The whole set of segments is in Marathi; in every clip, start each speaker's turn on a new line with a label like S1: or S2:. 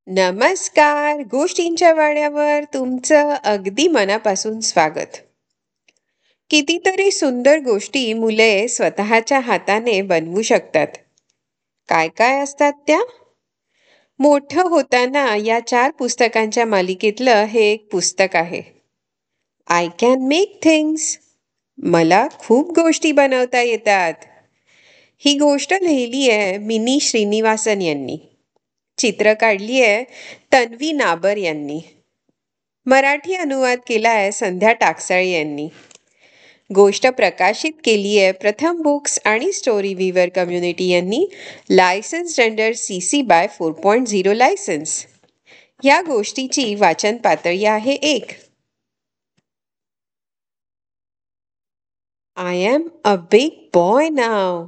S1: नमस्कार. गोष्टींच्या वाड्यावर तुमचं अगदी मनापासून स्वागत. कितीतरी सुंदर गोष्टी मुले स्वतःच्या हाताने बनवू शकतात. काय काय असतात त्या? मोठं होताना या 4 पुस्तकांच्या मालिकेतलं हे एक पुस्तक आहे. I can make things. मला खूप गोष्टी बनवता येतात. ही गोष्ट लिहिली आहे मिनी श्रीनिवासन यांनी. चित्र काढली आहे तन्वी नाबर यांनी. मराठी अनुवाद केलाय संध्या टाकसाळे यांनी. गोष्ट प्रकाशित केली आहे प्रथम बुक्स आणि स्टोरी व्हीवर कम्युनिटी यांनी. Licensed under CC BY 4.0 licence. या गोष्टीची वाचन पातळी आहे 1. I am a big boy नाव.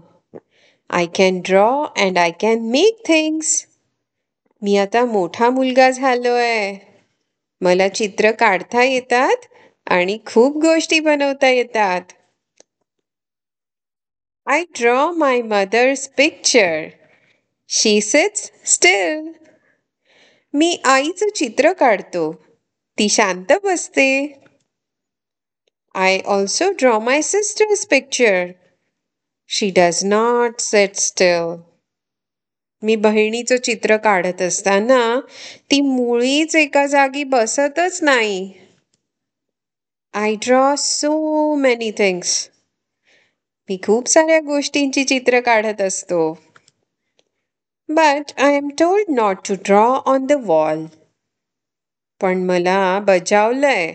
S1: I can draw and I can make things. मी आता मोठा मुलगा झालोय. मला चित्र काढता येतात आणि खूप गोष्टी बनवता येतात. I draw my mother's picture. She sits still. मी आईचं चित्र काढतो. ती शांत बसते. I also draw my sister's picture. She does not sit still. मी बहिणीचं चित्र काढत असताना ती मुळीच एका जागी बसतच नाही. I draw so many things. मी खूप साऱ्या गोष्टींची चित्र काढत असतो. But I am told not to draw on the wall. पण मला बजावलंय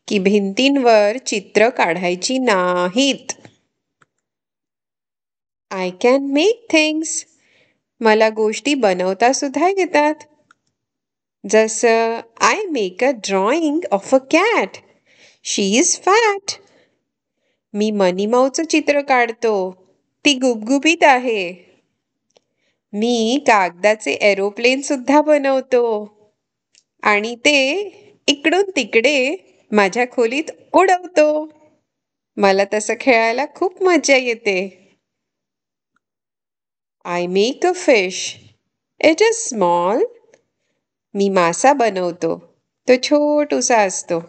S1: की भिंतींवर चित्र काढायची नाहीत. I can make things. मला गोष्टी बनवता सुद्धा येतात. जसं I make a drawing of a cat. She is fat. Me money माऊचं चित्र काढतो. ती गुबगुबीत आहे. मी कागदाचे एरोप्लेन सुद्धा बनवतो. आणि ते इकडून तिकडे माझ्या खोलीत उडवतो. मला तसं खेळायला खूप मजा येते. I make a fish. It is small. मी मासा बनवतो. तो छोटूसा असतो.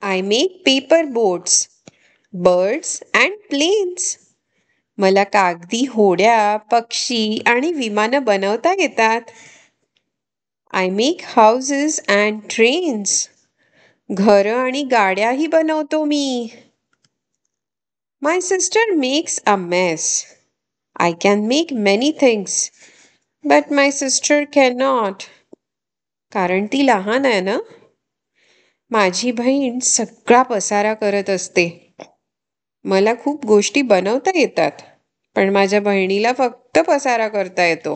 S1: I make paper boats, birds and planes. मला कागदी होड्या, पक्षी आणि विमानं बनवता येतात. I make houses and trains. घरं आणि गाड्याही बनवतो मी. My sister makes a mess. I can make many things but my sister can not. कारण ती लहान आहे ना. माझी बहीण सगळा पसारा करत असते. मला खूप गोष्टी बनवता येतात पण माझ्या बहिणीला फक्त पसारा करता येतो.